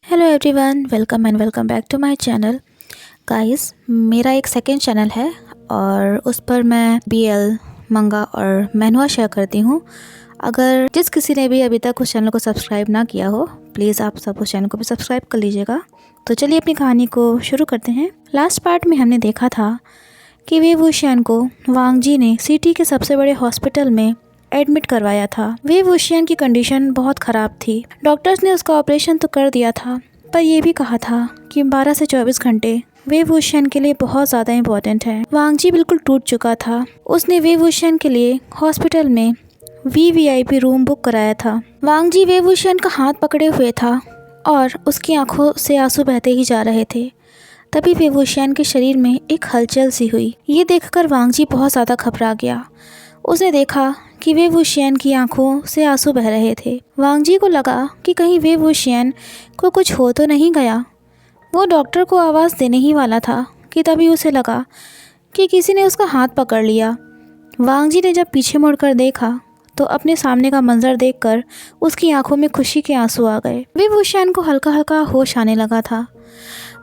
Hello everyone, welcome and welcome back to my channel. Guys, मेरा एक second channel है और उस पर मैं बीएल, मंगा और मैनुआ शेयर करती हूँ। अगर जिस किसी ने भी अभी तक उस चैनल को सब्सक्राइब ना किया हो, प्लीज़ आप सब उस चैनल को भी सब्सक्राइब कर लीजिएगा। तो चलिए अपनी कहानी को शुरू करते हैं। लास्ट पार्ट में हमने देखा था कि वे वुशियन को वांग जी ने सिटी के सबसे बड़े हॉस्पिटल में एडमिट करवाया था। वे वुशियन की कंडीशन बहुत ख़राब थी। डॉक्टर्स ने उसका ऑपरेशन तो कर दिया था, पर यह भी कहा था कि 12 से 24 घंटे वे वुशियन के लिए बहुत ज़्यादा इम्पोर्टेंट है। वांग जी बिल्कुल टूट चुका था। उसने वे वुशियन के लिए हॉस्पिटल में वीवीआईपी रूम बुक कराया था। वांग जी वे वुशियन का हाथ पकड़े हुए था और उसकी आंखों से आंसू बहते ही जा रहे थे। तभी वे वुशियन के शरीर में एक हलचल सी हुई। ये देखकर वांग जी बहुत ज़्यादा घबरा गया। उसने देखा कि वे वुशियन की आंखों से आंसू बह रहे थे। वांग जी को लगा कि कहीं वे वुशियन को कुछ हो तो नहीं गया। वो डॉक्टर को आवाज़ देने ही वाला था कि तभी उसे लगा कि किसी ने उसका हाथ पकड़ लिया। वांग जी ने जब पीछे मुड़कर देखा तो अपने सामने का मंजर देखकर उसकी आंखों में खुशी के आंसू आ गए। वे वुशियन को हल्का हल्का होश आने लगा था।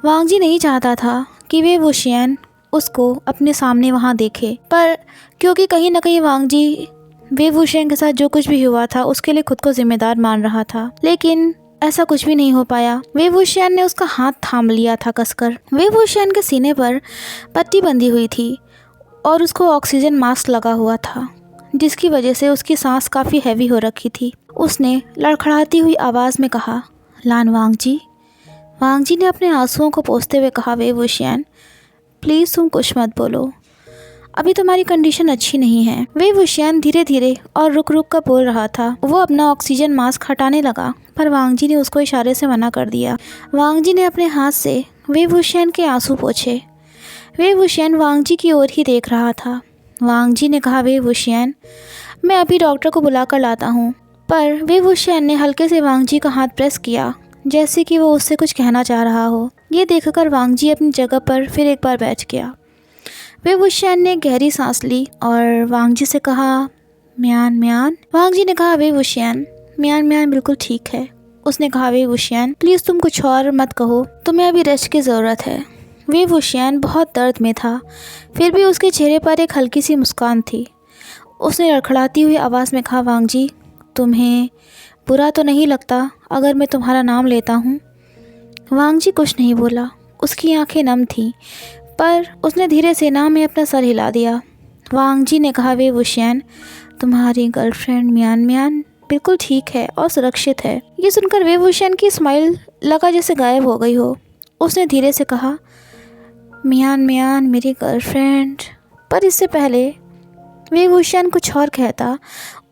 वांग जी नहीं चाहता था कि वे वुशियन उसको अपने सामने वहाँ देखे, पर क्योंकि कहीं ना कहीं वांग जी वे वुशियन के साथ जो कुछ भी हुआ था उसके लिए खुद को जिम्मेदार मान रहा था, लेकिन ऐसा कुछ भी नहीं हो पाया। वे वुशियन ने उसका हाथ थाम लिया था कसकर। वे वुशियन के सीने पर पट्टी बंधी हुई थी और उसको ऑक्सीजन मास्क लगा हुआ था, जिसकी वजह से उसकी सांस काफ़ी हैवी हो रखी थी। उसने लड़खड़ाती हुई आवाज़ में कहा, लान वांग जी। वांग जी ने अपने आंसुओं को पोंछते हुए कहा, वे वुशियन प्लीज़ तुम कुछ मत बोलो, अभी तुम्हारी कंडीशन अच्छी नहीं है। वे वुशियन धीरे धीरे और रुक रुक कर बोल रहा था। वो अपना ऑक्सीजन मास्क हटाने लगा, पर वांग जी ने उसको इशारे से मना कर दिया। वांग जी ने अपने हाथ से वे वुशियन के आंसू पोंछे। वे वुशियन वांग जी की ओर ही देख रहा था। वांग जी ने कहा, वे वुशियन मैं अभी डॉक्टर को बुला कर लाता हूँ। पर वे वुशियन ने हल्के से वांग जी का हाथ प्रेस किया, जैसे कि वो उससे कुछ कहना चाह रहा हो। ये देखकर वांग जी अपनी जगह पर फिर एक बार बैठ गया। वे वुशियन ने गहरी सांस ली और वांग जी से कहा, म्यान म्यान। वांग जी ने कहा, वे वुशियन म्यान म्यान बिल्कुल ठीक है। उसने कहा, वे वुशियन प्लीज़ तुम कुछ और मत कहो, तुम्हें अभी रेस्ट की ज़रूरत है। वे वुशियन बहुत दर्द में था, फिर भी उसके चेहरे पर एक हल्की सी मुस्कान थी। उसने लड़खड़ाती हुई आवाज़ में कहा, वांग जी तुम्हें बुरा तो नहीं लगता अगर मैं तुम्हारा नाम लेता हूँ? वांग जी कुछ नहीं बोला। उसकी आंखें नम थीं, पर उसने धीरे से ना में अपना सर हिला दिया। वांग जी ने कहा, वे वुशियन तुम्हारी गर्लफ्रेंड म्यान म्यान बिल्कुल ठीक है और सुरक्षित है। ये सुनकर वे वुशियन की स्माइल लगा जैसे गायब हो गई हो। उसने धीरे से कहा, म्यान म्यान मेरी गर्लफ्रेंड। पर इससे पहले वे वुशियन कुछ और कहता,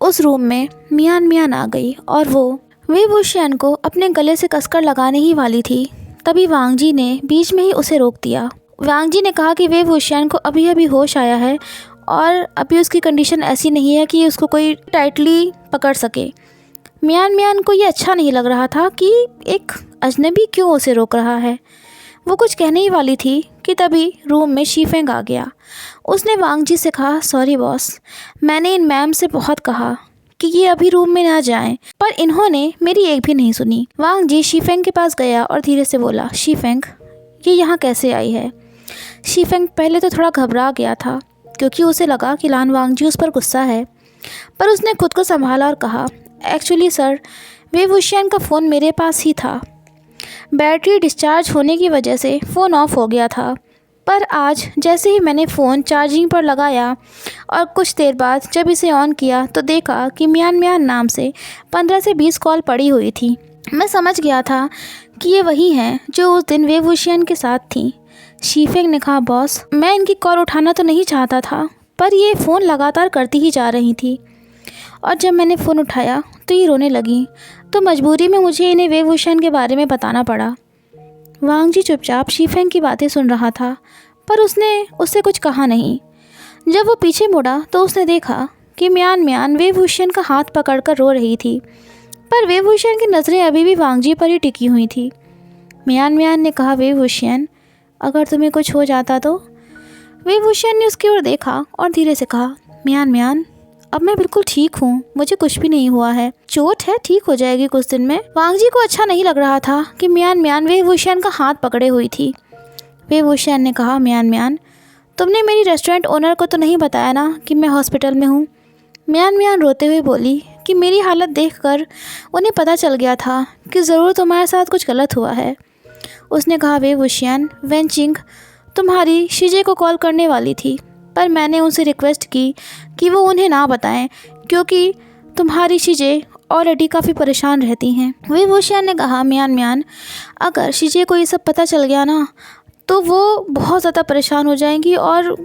उस रूम में म्यान म्यान आ गई और वो वे वुशियन को अपने गले से कसकर लगाने ही वाली थी। तभी वांग जी ने बीच में ही उसे रोक दिया। वांग जी ने कहा कि वे वुशियन को अभी अभी होश आया है और अभी उसकी कंडीशन ऐसी नहीं है कि उसको कोई टाइटली पकड़ सके। म्यान म्यान को ये अच्छा नहीं लग रहा था कि एक अजनबी क्यों उसे रोक रहा है। वो कुछ कहने ही वाली थी कि तभी रूम में शीफेंग आ गया। उसने वांग जी से कहा, सॉरी बॉस, मैंने इन मैम से बहुत कहा कि ये अभी रूम में ना जाएं, पर इन्होंने मेरी एक भी नहीं सुनी। वांग जी शीफेंग के पास गया और धीरे से बोला, शीफेंग ये यहाँ कैसे आई है? शीफेंग पहले तो थोड़ा घबरा गया था, क्योंकि उसे लगा कि लान वांग जी उस पर गुस्सा है, पर उसने खुद को संभाला और कहा, एक्चुअली सर, वे वुशियन का फ़ोन मेरे पास ही था। बैटरी डिस्चार्ज होने की वजह से फ़ोन ऑफ हो गया था, पर आज जैसे ही मैंने फ़ोन चार्जिंग पर लगाया और कुछ देर बाद जब इसे ऑन किया तो देखा कि म्यान म्यान नाम से 15 से 20 कॉल पड़ी हुई थी। मैं समझ गया था कि ये वही हैं जो उस दिन वे वुशियन के साथ थी। शीफेंग ने कहा, बॉस मैं इनकी कॉल उठाना तो नहीं चाहता था, पर ये फ़ोन लगातार करती ही जा रही थी और जब मैंने फ़ोन उठाया तो ये रोने लगी, तो मजबूरी में मुझे इन्हें वे वुशियन के बारे में बताना पड़ा। वांग जी चुपचाप शीफेंग की बातें सुन रहा था, पर उसने उससे कुछ कहा नहीं। जब वो पीछे मुड़ा तो उसने देखा कि म्यान म्यान वे वुशियन का हाथ पकड़कर रो रही थी, पर वे वुशियन की नज़रें अभी भी वांग जी पर ही टिकी हुई थी। म्यान म्यान ने कहा, वे वुशियन अगर तुम्हें कुछ हो जाता तो? वे वुशियन ने उसकी ओर देखा और धीरे से कहा, म्यान म्यान अब मैं बिल्कुल ठीक हूँ, मुझे कुछ भी नहीं हुआ है, चोट है, ठीक हो जाएगी कुछ दिन में। वांग जी को अच्छा नहीं लग रहा था कि मियान मियान वे वुशियान का हाथ पकड़े हुई थी। वे वुशियान ने कहा, मियान मियान तुमने मेरी रेस्टोरेंट ओनर को तो नहीं बताया ना कि मैं हॉस्पिटल में हूँ। मियान मियान रोते हुए बोली कि मेरी हालत देखकर उन्हें पता चल गया था कि ज़रूर तुम्हारे साथ कुछ गलत हुआ है। उसने कहा, वे वुशियान वेनचिंग तुम्हारी शीजे को कॉल करने वाली थी, पर मैंने उनसे रिक्वेस्ट की कि वो उन्हें ना बताएं क्योंकि तुम्हारी शीजे ऑलरेडी काफ़ी परेशान रहती हैं। वे वुशियान ने कहा, मियान मियान अगर शीजे को ये सब पता चल गया ना तो वो बहुत ज़्यादा परेशान हो जाएंगी और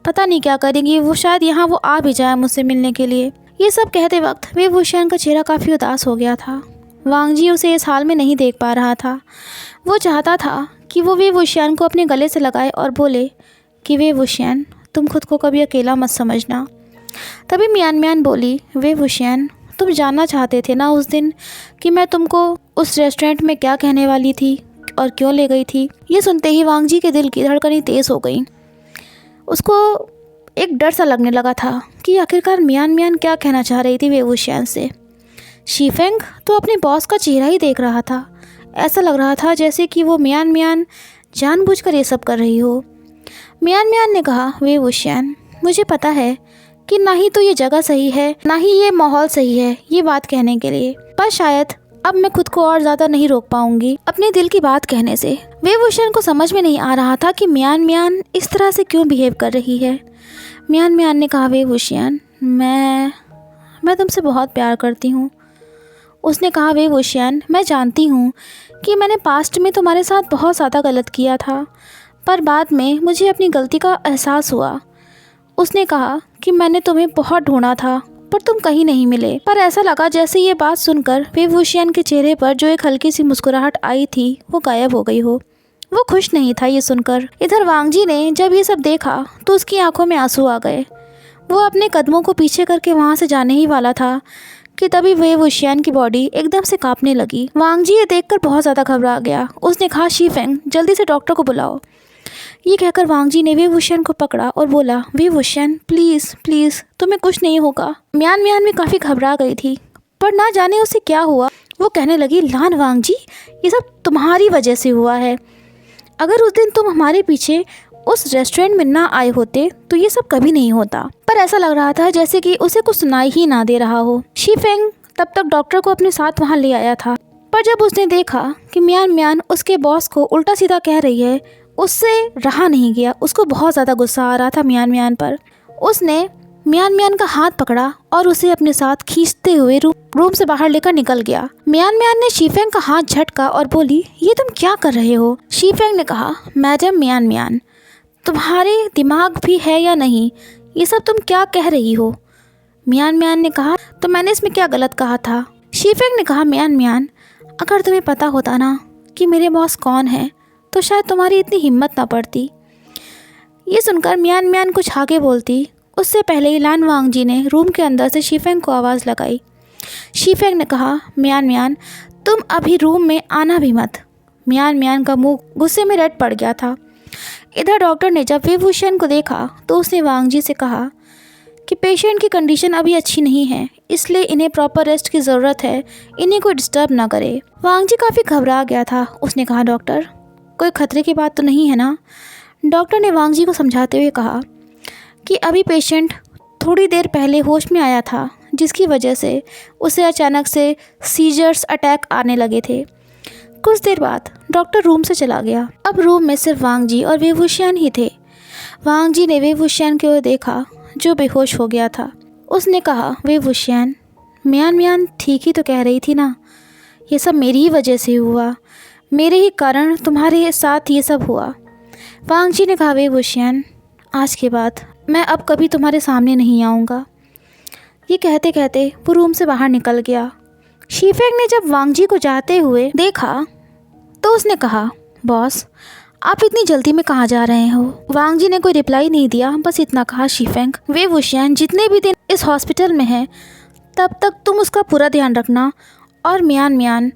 पता नहीं क्या करेंगी, वो शायद यहाँ वो आ भी जाए मुझसे मिलने के लिए। ये सब कहते वक्त वे वुशियान का चेहरा काफ़ी उदास हो गया था। वांग जी उसे इस हाल में नहीं देख पा रहा था। वो चाहता था कि वो वे वुशियान को अपने गले से लगाए और बोले कि वे वुशियान तुम खुद को कभी अकेला मत समझना। तभी मियान मियान बोली, वे वुशियान तुम जानना चाहते थे ना उस दिन कि मैं तुमको उस रेस्टोरेंट में क्या कहने वाली थी और क्यों ले गई थी। ये सुनते ही वांग जी के दिल की धड़कनें तेज़ हो गई। उसको एक डर सा लगने लगा था कि आखिरकार मियान मियान क्या कहना चाह रही थी वे वुशियान से। शीफेंग तो अपने बॉस का चेहरा ही देख रहा था। ऐसा लग रहा था जैसे कि वो मियान मियान जानबूझकर ये सब कर रही हो। मियान मियान ने कहा, वे वुशियान मुझे पता है कि ना ही तो ये जगह सही है ना ही ये माहौल सही है ये बात कहने के लिए, पर शायद अब मैं खुद को और ज़्यादा नहीं रोक पाऊंगी अपने दिल की बात कहने से। वे वुशियान को समझ में नहीं आ रहा था कि मियान मियान इस तरह से क्यों बिहेव कर रही है। मियान मियान ने कहा, वे वुशियान मैं तुमसे बहुत प्यार करती हूँ। उसने कहा, वे वुशियान मैं जानती हूँ कि मैंने पास्ट में तुम्हारे साथ बहुत ज़्यादा गलत किया था, पर बाद में मुझे अपनी गलती का एहसास हुआ। उसने कहा कि मैंने तुम्हें बहुत ढूंढा था पर तुम कहीं नहीं मिले। पर ऐसा लगा जैसे ये बात सुनकर वे वुशियान के चेहरे पर जो एक हल्की सी मुस्कुराहट आई थी वो गायब हो गई हो। वो खुश नहीं था ये सुनकर। इधर वांग जी ने जब ये सब देखा तो उसकी आंखों में आंसू आ गए। वो अपने कदमों को पीछे करके वहाँ से जाने ही वाला था कि तभी वे वुशियान की बॉडी एकदम से कांपने लगी। वांग जी ये देखकर बहुत ज़्यादा घबरा गया। उसने कहा, शीफेंग जल्दी से डॉक्टर को बुलाओ। ये कहकर वांग जी ने वे वुशियान को पकड़ा और बोला, वे वुशियान प्लीज़ प्लीज़ तुम्हें कुछ नहीं होगा। मियान मियान भी काफ़ी घबरा गई थी, पर ना जाने उसे क्या हुआ। वो कहने लगी, लान वांग जी ये सब तुम्हारी वजह से हुआ है। अगर उस दिन तुम हमारे पीछे उस रेस्टोरेंट में ना आए होते तो ये सब कभी नहीं होता। पर ऐसा लग रहा था जैसे कि उसे कुछ सुनाई ही ना दे रहा हो। शीफेंग तब तक डॉक्टर को अपने साथ वहाँ ले आया था, पर जब उसने देखा कि मियान मियान उसके बॉस को उल्टा सीधा कह रही है उससे रहा नहीं गया। उसको बहुत ज़्यादा गुस्सा आ रहा था मियान मियान पर। उसने मियान मियान का हाथ पकड़ा और उसे अपने साथ खींचते हुए रूम से बाहर लेकर निकल गया। मियान मियान ने शीफेंग का हाथ झटका और बोली, ये तुम क्या कर रहे हो। शीफेंग ने कहा, मैडम मियान मियान तुम्हारे दिमाग भी है या नहीं, ये सब तुम क्या कह रही हो। मियान मियान ने कहा, तो मैंने इसमें क्या गलत कहा था। शीफेंग ने कहा, मियान मियान अगर तुम्हें पता होता ना कि मेरे बॉस कौन है तो शायद तुम्हारी इतनी हिम्मत ना पड़ती। ये सुनकर मियान मियान कुछ आगे बोलती उससे पहले ही लान वांग जी ने रूम के अंदर से शीफेंग को आवाज़ लगाई। शीफेंग ने कहा, मियान मियान तुम अभी रूम में आना भी मत। मियान मियान का मुंह गुस्से में रेड पड़ गया था। इधर डॉक्टर ने जब वे वुशियान को देखा तो उसने वांग जी से कहा कि पेशेंट की कंडीशन अभी अच्छी नहीं है, इसलिए इन्हें प्रॉपर रेस्ट की ज़रूरत है, इन्हें कोई डिस्टर्ब ना करे। वांग जी काफ़ी घबरा गया था। उसने कहा, डॉक्टर कोई खतरे की बात तो नहीं है ना। डॉक्टर ने वांग जी को समझाते हुए कहा कि अभी पेशेंट थोड़ी देर पहले होश में आया था, जिसकी वजह से उसे अचानक से सीजर्स अटैक आने लगे थे। कुछ देर बाद डॉक्टर रूम से चला गया। अब रूम में सिर्फ वांग जी और वे वुशियान ही थे। वांग जी ने वे वुशियान की ओर देखा जो बेहोश हो गया था। उसने कहा, वे वुशियान मियान मियान ठीक ही तो कह रही थी ना, ये सब मेरी ही वजह से हुआ, मेरे ही कारण तुम्हारे साथ ये सब हुआ। वांग जी ने कहा, वे वुशियान आज के बाद मैं अब कभी तुम्हारे सामने नहीं आऊँगा। ये कहते कहते वो रूम से बाहर निकल गया। शीफेंग ने जब वांग जी को जाते हुए देखा तो उसने कहा, बॉस आप इतनी जल्दी में कहाँ जा रहे हो। वांग जी ने कोई रिप्लाई नहीं दिया, बस इतना कहा, शीफेंग वे वुशियान जितने भी दिन इस हॉस्पिटल में हैं तब तक तुम उसका पूरा ध्यान रखना और मियान मियान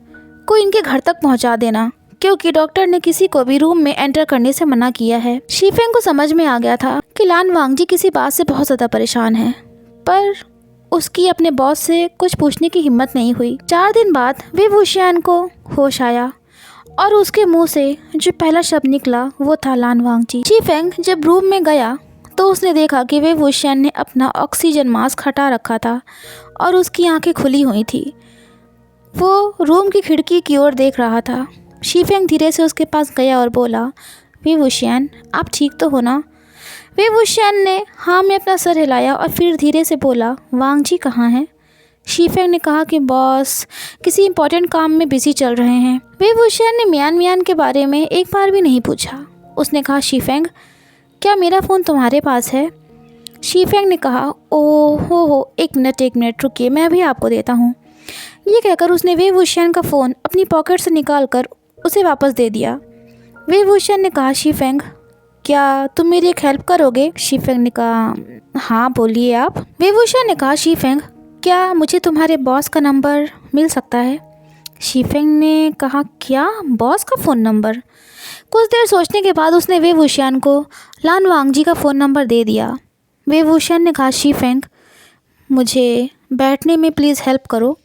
को इनके घर तक पहुंचा देना, क्योंकि डॉक्टर ने किसी को भी रूम में एंटर करने से मना किया है। शीफेंग को समझ में आ गया था कि लान वांग जी किसी बात से बहुत ज़्यादा परेशान है, पर उसकी अपने बॉस से कुछ पूछने की हिम्मत नहीं हुई। 4 दिन बाद वे वुशियान को होश आया और उसके मुंह से जो पहला शब्द निकला वो था लान वांगजी। शी फेंग जब रूम में गया तो उसने देखा कि वे वुशियान ने अपना ऑक्सीजन मास्क हटा रखा था और उसकी आंखें खुली हुई थी। वो रूम की खिड़की की ओर देख रहा था। शी फेंग धीरे से उसके पास गया और बोला, वे वुशियान, आप ठीक तो हो ना? वे वुशियान ने हाँ में अपना सर हिलाया और फिर धीरे से बोला, वांगजी कहाँ हैं? शी फेंग ने कहा कि बॉस किसी इम्पोर्टेंट काम में बिजी चल रहे हैं। वे वुशियान ने मियान मियान के बारे में एक बार भी नहीं पूछा। उसने कहा, शी फेंग, क्या मेरा फ़ोन तुम्हारे पास है? शी फेंग ने कहा, ओ हो, एक मिनट रुकिए, मैं अभी आपको देता हूँ। ये कहकर उसने वे वुशियान का फ़ोन अपनी पॉकेट से निकाल कर उसे वापस दे दिया। वे वुशियान ने कहा, शी फेंग, क्या तुम मेरी एक हेल्प करोगे? शी फेंग ने कहा, हाँ बोलिए आप। वे वुशियान ने कहा, शी फेंग, क्या मुझे तुम्हारे बॉस का नंबर मिल सकता है? शी फेंग ने कहा, क्या बॉस का फ़ोन नंबर? कुछ देर सोचने के बाद उसने वे वुशियान को लान वांगजी का फ़ोन नंबर दे दिया। वे वुशियान ने कहा, शी फेंग, मुझे बैठने में प्लीज़ हेल्प करो।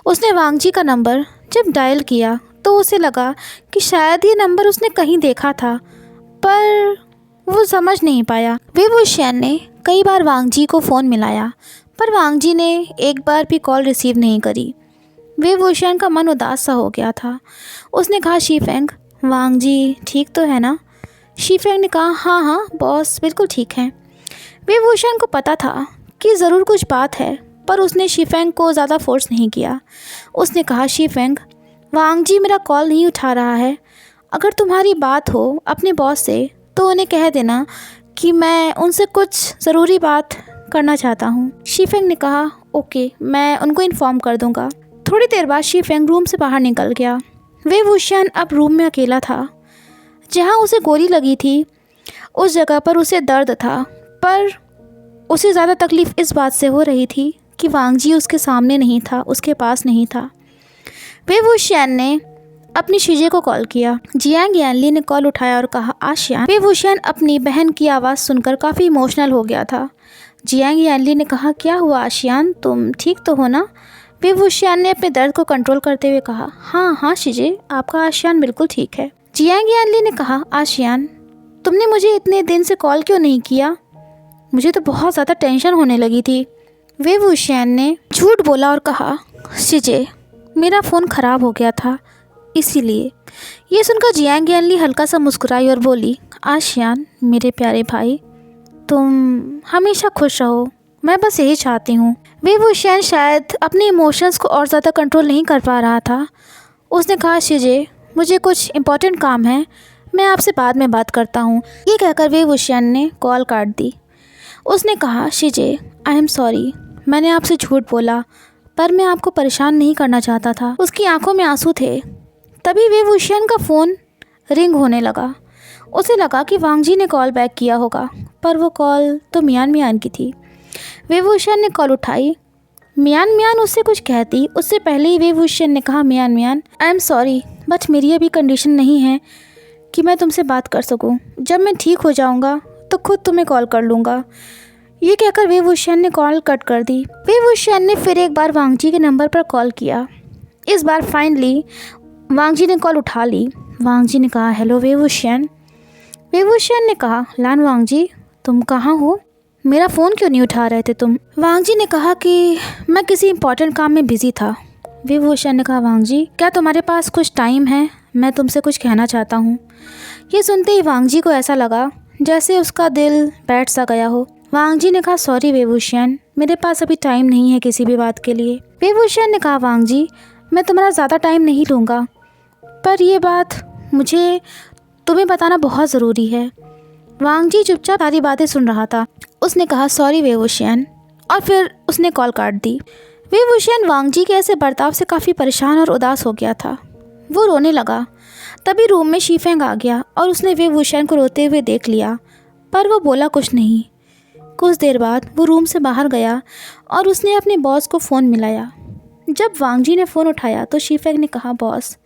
उसने वांगजी का नंबर जब डायल किया तो उसे लगा कि शायद ये नंबर उसने कहीं देखा था, पर वो समझ नहीं पाया। वे वुशियान ने कई बार वांगजी को फ़ोन मिलाया पर वांगजी ने एक बार भी कॉल रिसीव नहीं करी। वे वुशियान का मन उदास सा हो गया था। उसने कहा, शी फेंग, वांगजी ठीक तो है ना? शी फेंग ने कहा, हाँ बॉस बिल्कुल ठीक है। वे वुशियान को पता था कि ज़रूर कुछ बात है, पर उसने शी फेंग को ज़्यादा फोर्स नहीं किया। उसने कहा, शी फेंग, वांगजी मेरा कॉल नहीं उठा रहा है। अगर तुम्हारी बात हो अपने बॉस से तो उन्हें कह देना कि मैं उनसे कुछ ज़रूरी बात करना चाहता हूँ। शी फेंग ने कहा, ओके, मैं उनको इन्फॉर्म कर दूँगा। थोड़ी देर बाद शी फेंग रूम से बाहर निकल गया। वे वुशियान अब रूम में अकेला था। जहाँ उसे गोली लगी थी उस जगह पर उसे दर्द था, पर उसे ज़्यादा तकलीफ़ इस बात से हो रही थी कि वांगजी उसके सामने नहीं था, उसके पास नहीं था। वे वुशियान ने अपनी शीजे को कॉल किया। जियांग यानली ने कॉल उठाया और कहा, आशियान। वे वुशियान अपनी बहन की आवाज़ सुनकर काफ़ी इमोशनल हो गया था। जियांग यानली ने कहा, क्या हुआ आशियान, तुम ठीक तो हो ना? वे वुशियान ने अपने दर्द को कंट्रोल करते हुए कहा, हाँ शीजे, आपका आशियान बिल्कुल ठीक है। जियांग यानली ने कहा, आशियान, तुमने मुझे इतने दिन से कॉल क्यों नहीं किया? मुझे तो बहुत ज़्यादा टेंशन होने लगी थी। वे वुशियान ने झूठ बोला और कहा, शीजे, मेरा फ़ोन ख़राब हो गया था इसीलिए। ये सुनकर जियांग यानली हल्का सा मुस्कुराई और बोली, आशियान मेरे प्यारे भाई, तुम हमेशा खुश रहो, मैं बस यही चाहती हूँ। वे वुशियान शायद अपने इमोशंस को और ज़्यादा कंट्रोल नहीं कर पा रहा था। उसने कहा, शीजे, मुझे कुछ इम्पोर्टेंट काम है, मैं आपसे बाद में बात करता हूँ। ये कहकर वे वुशियान ने कॉल काट दी। उसने कहा, शीजे, आई एम सॉरी, मैंने आपसे झूठ बोला, पर मैं आपको परेशान नहीं करना चाहता था। उसकी आंखों में आंसू थे। तभी वे वुशियान का फ़ोन रिंग होने लगा। उसे लगा कि वांगजी ने कॉल बैक किया होगा, पर वो कॉल तो मियान मियान की थी। वे वुशियान ने कॉल उठाई। मियान मियान उससे कुछ कहती उससे पहले ही वे वुशियान ने कहा, मियान मियान, आई एम सॉरी, बट मेरी अभी कंडीशन नहीं है कि मैं तुमसे बात कर सकूं। जब मैं ठीक हो जाऊंगा तो खुद तुम्हें कॉल कर लूँगा। ये कहकर वे वुशियान ने कॉल कट कर दी। वे वुशियान ने फिर एक बार वांगजी के नंबर पर कॉल किया। इस बार फाइनली वांगजी ने कॉल उठा ली। वांगजी ने कहा, हेलो वे वुशियान। वे वुशियान ने कहा, लान वांगजी, तुम कहाँ हो? मेरा फ़ोन क्यों नहीं उठा रहे थे तुम? वांगजी ने कहा कि मैं किसी इंपॉर्टेंट काम में बिज़ी था। वे वुशियान ने कहा, वांगजी, क्या तुम्हारे पास कुछ टाइम है? मैं तुमसे कुछ कहना चाहता हूँ। ये सुनते ही वांगजी को ऐसा लगा जैसे उसका दिल बैठ सा गया हो। वांगजी ने कहा, सॉरी वे वुशियान, मेरे पास अभी टाइम नहीं है किसी भी बात के लिए। वे वुशियान ने कहा, वांगजी, मैं तुम्हारा ज़्यादा टाइम नहीं लूँगा, पर यह बात मुझे तुम्हें बताना बहुत ज़रूरी है। वांगजी चुपचाप सारी बातें सुन रहा था। उसने कहा, सॉरी वे वुशियान, और फिर उसने कॉल काट दी। वे वुशियान वांगजी के ऐसे बर्ताव से काफ़ी परेशान और उदास हो गया था। वो रोने लगा। तभी रूम में शी फेंग आ गया और उसने वे वुशियान को रोते हुए देख लिया, पर वो बोला कुछ नहीं। कुछ देर बाद वो रूम से बाहर गया और उसने अपने बॉस को फ़ोन मिलाया। जब वांगजी ने फ़ोन उठाया तो शी फेंग ने कहा, बॉस,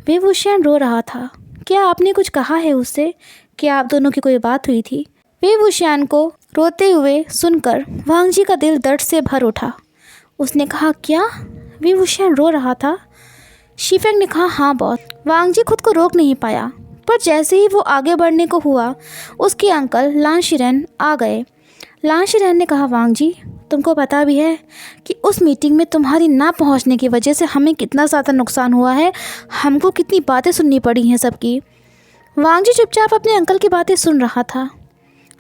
वे वुशियान रो रहा था, क्या आपने कुछ कहा है उससे? क्या आप दोनों की कोई बात हुई थी? वे वुशियान को रोते हुए सुनकर वांगजी का दिल दर्द से भर उठा। उसने कहा क्या? विभूषण रो रहा था। शीफेंग ने कहा हाँ बॉस। वांग जी खुद को रोक नहीं पाया, पर जैसे ही वो आगे बढ़ने को हुआ उसके अंकल लान शिरेन आ गए। लान शिरेन ने कहा वांग जी, तुमको पता भी है कि उस मीटिंग में तुम्हारी ना पहुंचने की वजह से हमें कितना ज़्यादा नुकसान हुआ है, हमको कितनी बातें सुननी पड़ी हैं सबकी। वांग जी चुपचाप अपने अंकल की बातें सुन रहा था।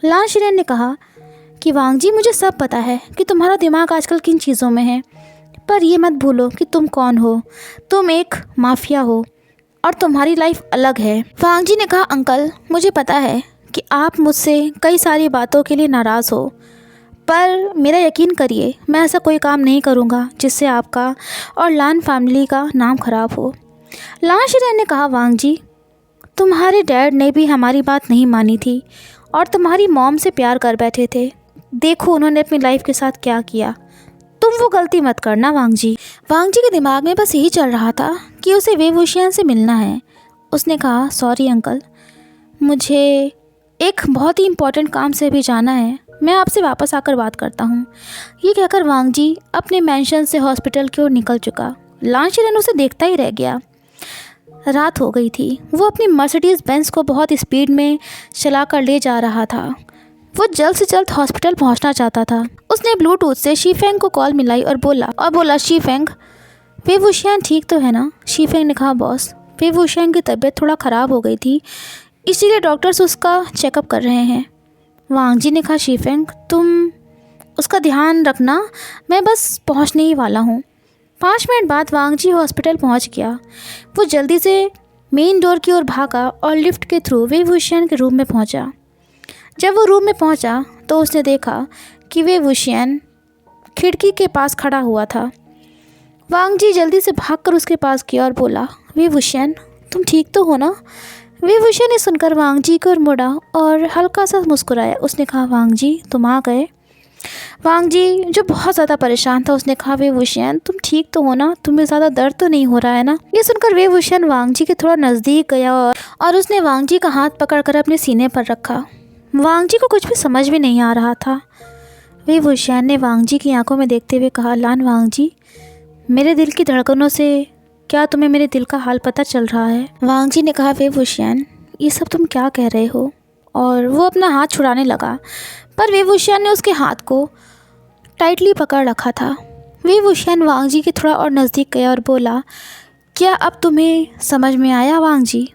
लान शिरेन ने कहा कि वांग जी, मुझे सब पता है कि तुम्हारा दिमाग आजकल किन चीज़ों में है, पर ये मत भूलो कि तुम कौन हो। तुम एक माफिया हो और तुम्हारी लाइफ अलग है। वांग जी ने कहा अंकल, मुझे पता है कि आप मुझसे कई सारी बातों के लिए नाराज़ हो, पर मेरा यकीन करिए मैं ऐसा कोई काम नहीं करूँगा जिससे आपका और लान फैमिली का नाम ख़राब हो। लान शिरेन ने कहा वांग जी, तुम्हारे डैड ने भी हमारी बात नहीं मानी थी और तुम्हारी मॉम से प्यार कर बैठे थे। देखो उन्होंने अपनी लाइफ के साथ क्या किया, तुम वो गलती मत करना वांग जी। वांग जी के दिमाग में बस यही चल रहा था कि उसे वेवूशियन से मिलना है। उसने कहा सॉरी अंकल, मुझे एक बहुत ही इम्पोर्टेंट काम से भी जाना है, मैं आपसे वापस आकर बात करता हूँ। ये कहकर वांग जी अपने मैंशन से हॉस्पिटल की ओर निकल चुका। लान शिरेन उसे देखता ही रह गया। रात हो गई थी। वो अपनी मर्सिडीज़ बेंज को बहुत स्पीड में चला कर ले जा रहा था। वो जल्द से जल्द हॉस्पिटल पहुंचना चाहता था। उसने ब्लूटूथ से शीफेंग को कॉल मिलाई और बोला शीफेंग, वेवूशियन ठीक तो है ना? शीफेंग ने कहा बॉस, वेवूशियन की तबीयत थोड़ा ख़राब हो गई थी, इसीलिए डॉक्टर्स उसका चेकअप कर रहे हैं। वांग जी ने कहा शीफेंग, तुम उसका ध्यान रखना, मैं बस पहुंचने ही वाला हूं। 5 मिनट बाद वांग जी हॉस्पिटल पहुंच गया। वो जल्दी से मेन डोर की ओर भागा और लिफ्ट के थ्रू वेवूशियन के रूम में पहुंचा। जब वो रूम में पहुंचा तो उसने देखा कि वेवूशियन खिड़की के पास खड़ा हुआ था। वांग जी जल्दी से भागकर उसके पास गया और बोला वेवूशियन, तुम ठीक तो हो ना? वेवूशियन ने सुनकर वांग जी की ओर मुड़ा और हल्का सा मुस्कुराया। उसने कहा वांग जी, तुम आ गए। वांग जी जो बहुत ज़्यादा परेशान था उसने कहा वेवूशियन, तुम ठीक तो हो ना? तुम्हें ज़्यादा दर्द तो नहीं हो रहा है ना? ये सुनकर वेवूशियन वांग जी के थोड़ा नज़दीक गया और उसने वांग जी का हाथ पकड़कर अपने सीने पर रखा। वांग जी को कुछ भी समझ में नहीं आ रहा था। वेवूशियन ने वांग जी की आंखों में देखते हुए कहा लान वांग जी, मेरे दिल की धड़कनों से क्या तुम्हें मेरे दिल का हाल पता चल रहा है? वांग जी ने कहा वेवूशियन, ये सब तुम क्या कह रहे हो? और वो अपना हाथ छुड़ाने लगा, पर वेवूशियन ने उसके हाथ को टाइटली पकड़ रखा था। वेवूशियन वांग जी के थोड़ा और नज़दीक गया और बोला, क्या अब तुम्हें समझ में आया वांग जी?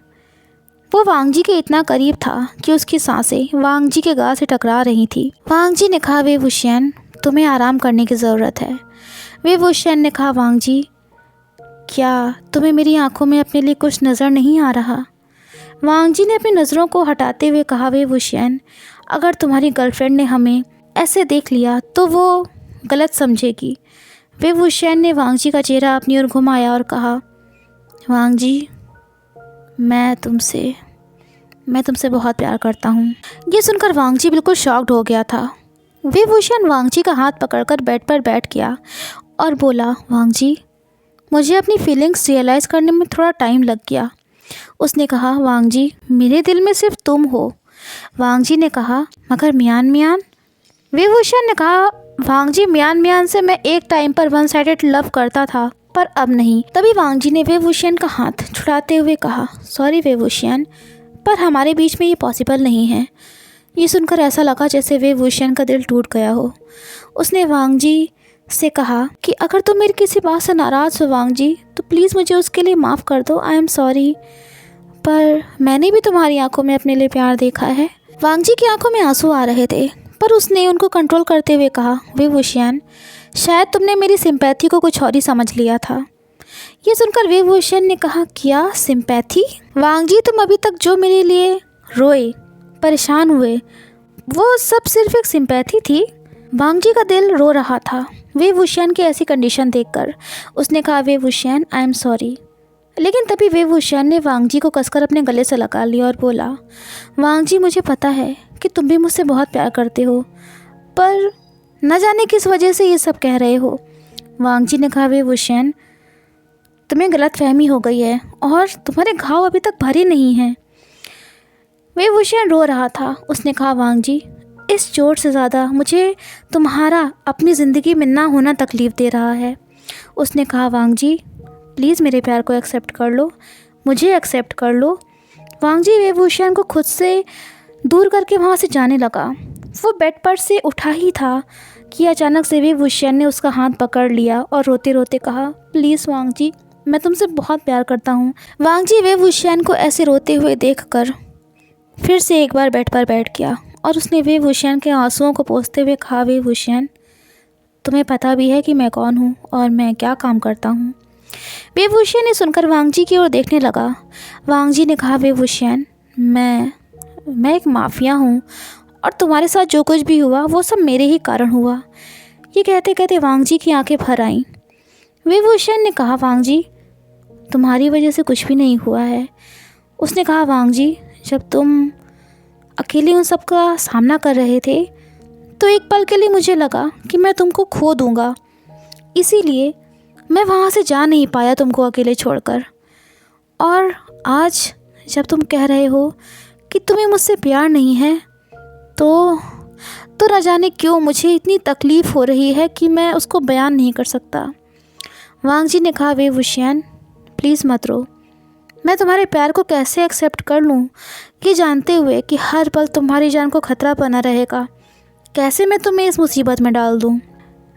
वो वांग जी के इतना करीब था कि उसकी सांसें वांग जी के गाल से टकरा रही थी। वांग जी ने कहा वेवूशियन, तुम्हें आराम करने की ज़रूरत है। वेवूशियन ने कहा वांग जी, क्या तुम्हें मेरी आंखों में अपने लिए कुछ नज़र नहीं आ रहा? वांग जी ने अपनी नज़रों को हटाते हुए कहा वेवूशियन, अगर तुम्हारी गर्लफ्रेंड ने हमें ऐसे देख लिया तो वो गलत समझेगी। वेवूशियन ने वांग जी का चेहरा अपनी ओर घुमाया और कहा वांग जी, मैं तुमसे बहुत प्यार करता हूँ। ये सुनकर वांग जी बिल्कुल शॉक्ड हो गया था। वेवूशियन वांग जी का हाथ पकड़कर बेड पर बैठ गया और बोला वांग जी, मुझे अपनी फीलिंग्स रियलाइज़ करने में थोड़ा टाइम लग गया। उसने कहा वांग जी, मेरे दिल में सिर्फ तुम हो। वांग जी ने कहा मगर मियान मियान? वेवूशियन ने कहा वांग जी, मियान मियान से मैं एक टाइम पर वन साइडेड लव करता था, पर अब नहीं। तभी वांग जी ने वेवूशियन का हाथ छुड़ाते हुए कहा सॉरी वेवूशियन, पर हमारे बीच में ये पॉसिबल नहीं है। ये सुनकर ऐसा लगा जैसे वेवूशियन का दिल टूट गया हो। उसने वांग जी से कहा कि अगर तुम मेरी किसी बात से नाराज़ हो वांग जी, तो प्लीज़ मुझे उसके लिए माफ़ कर दो। आई एम सॉरी, पर मैंने भी तुम्हारी आंखों में अपने लिए प्यार देखा है। वांग जी की आंखों में आंसू आ रहे थे, पर उसने उनको कंट्रोल करते हुए कहा वेवूशियन, शायद तुमने मेरी सिंपैथी को कुछ और ही समझ लिया था। ये सुनकर वेवूशियन ने कहा क्या सिंपैथी? वांग जी, तुम अभी तक जो मेरे लिए रोए, परेशान हुए, वो सब सिर्फ एक सिंपैथी थी। वांग जी का दिल रो रहा था वेवूशियन की ऐसी कंडीशन देखकर। उसने कहा वेवूशियन, आई एम सॉरी। लेकिन तभी वेवूशियन ने वांग जी को कसकर अपने गले से लगा लिया और बोला वांग जी, मुझे पता है कि तुम भी मुझसे बहुत प्यार करते हो, पर न जाने किस वजह से ये सब कह रहे हो। वांग जी ने कहा वेवूशियन, तुम्हें गलतफहमी हो गई है और तुम्हारे घाव अभी तक भरे नहीं हैं। वेवूशियन रो रहा था। उसने कहा वांग जी, इस चोट से ज़्यादा मुझे तुम्हारा अपनी ज़िंदगी में ना होना तकलीफ़ दे रहा है। उसने कहा, वांग जी प्लीज़ मेरे प्यार को एक्सेप्ट कर लो, मुझे एक्सेप्ट कर लो। वांग जी वेव वुशियान को खुद से दूर करके वहाँ से जाने लगा। वो बेड पर से उठा ही था कि अचानक से वेव वुशियान ने उसका हाथ पकड़ लिया और रोते रोते कहा, प्लीज़ वांग जी, मैं तुमसे बहुत प्यार करता हूँ। वांग जी वेव वुशियान को ऐसे रोते हुए देखकर फिर से एक बार बेड पर बैठ गया और उसने वेव वुशियान के आंसुओं को पोंछते हुए कहा, वेव वुशियान तुम्हें पता भी है कि मैं कौन हूँ और मैं क्या काम करता हूँ। वेव वुशियान ने सुनकर वांग जी की ओर देखने लगा। वांग जी ने कहा, वेव वुशियान मैं एक माफिया हूँ और तुम्हारे साथ जो कुछ भी हुआ वो सब मेरे ही कारण हुआ। ये कहते कहते वांग जी की आंखें भर आईं। वेव वुशियान ने कहा, वांग जी तुम्हारी वजह से कुछ भी नहीं हुआ है। उसने कहा, वांग जी जब तुम अकेले उन सब का सामना कर रहे थे तो एक पल के लिए मुझे लगा कि मैं तुमको खो दूँगा, इसीलिए मैं वहाँ से जा नहीं पाया तुमको अकेले छोड़कर। और आज जब तुम कह रहे हो कि तुम्हें मुझसे प्यार नहीं है तो न जाने क्यों मुझे इतनी तकलीफ़ हो रही है कि मैं उसको बयान नहीं कर सकता। वांग जी ने कहा, वेव वुशियान प्लीज़ मत रो, मैं तुम्हारे प्यार को कैसे एक्सेप्ट कर लूँ ये जानते हुए कि हर पल तुम्हारी जान को खतरा बना रहेगा। कैसे मैं तुम्हें इस मुसीबत में डाल दूँ।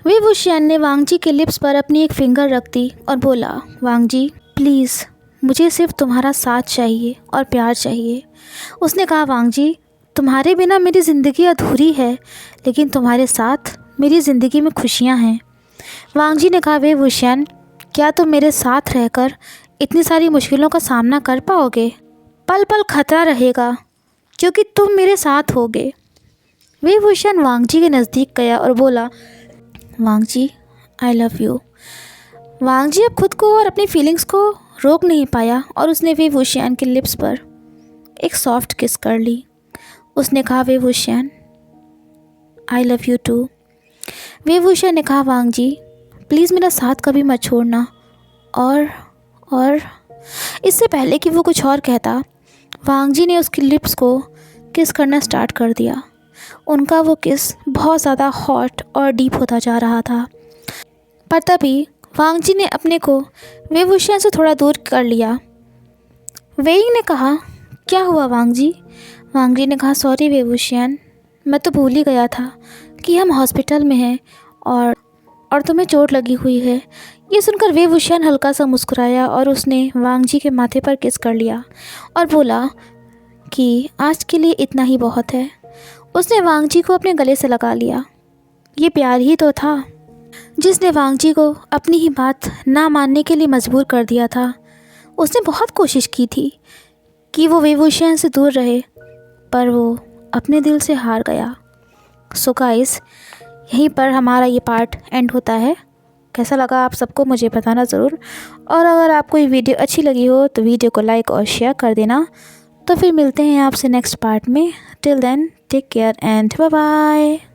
वेव वुशियान ने वांग जी के लिप्स पर अपनी एक फिंगर रख दी और बोला, वांग जी प्लीज़ मुझे सिर्फ तुम्हारा साथ चाहिए और प्यार चाहिए। उसने कहा, वांग जी तुम्हारे बिना मेरी ज़िंदगी अधूरी है, लेकिन तुम्हारे साथ मेरी ज़िंदगी में खुशियाँ हैं। वांग जी ने कहा, वेव वुशियान क्या तुम मेरे साथ रहकर इतनी सारी मुश्किलों का सामना कर पाओगे? पल पल खतरा रहेगा क्योंकि तुम मेरे साथ होगे। वेव वुशियान वांग जी के नज़दीक गया और बोला, वांग जी आई लव यू। वांग जी अब खुद को और अपनी फीलिंग्स को रोक नहीं पाया और उसने वेव वुशियान के लिप्स पर एक सॉफ्ट किस कर ली। उसने कहा, Wei Wuxian I love you too. Wei Wuxian ने कहा, वांग जी प्लीज़ मेरा साथ कभी मत छोड़ना। और इससे पहले कि वो कुछ और कहता, वांग जी ने उसके लिप्स को किस करना स्टार्ट कर दिया। उनका वो किस बहुत ज़्यादा हॉट और डीप होता जा रहा था। पर तभी वांग जी ने अपने को वेव वुशियान से थोड़ा दूर कर लिया। वेइंग ने कहा, क्या हुआ वांग जी? वांग जी ने कहा, सॉरी वेव वुशियान, मैं तो भूल ही गया था कि हम हॉस्पिटल में हैं और तुम्हें चोट लगी हुई है। ये सुनकर वेव वुशियान हल्का सा मुस्कुराया और उसने वांग जी के माथे पर किस कर लिया और बोला कि आज के लिए इतना ही बहुत है। उसने वांग जी को अपने गले से लगा लिया। ये प्यार ही तो था जिसने वांग जी को अपनी ही बात ना मानने के लिए मजबूर कर दिया था। उसने बहुत कोशिश की थी कि वो वेव वुशियान से दूर रहे, पर वो अपने दिल से हार गया। सो गाइस, यहीं पर हमारा ये पार्ट एंड होता है। कैसा लगा आप सबको मुझे बताना ज़रूर, और अगर आपको ये वीडियो अच्छी लगी हो तो वीडियो को लाइक और शेयर कर देना। तो फिर मिलते हैं आपसे नेक्स्ट पार्ट में। Till then take care and bye bye.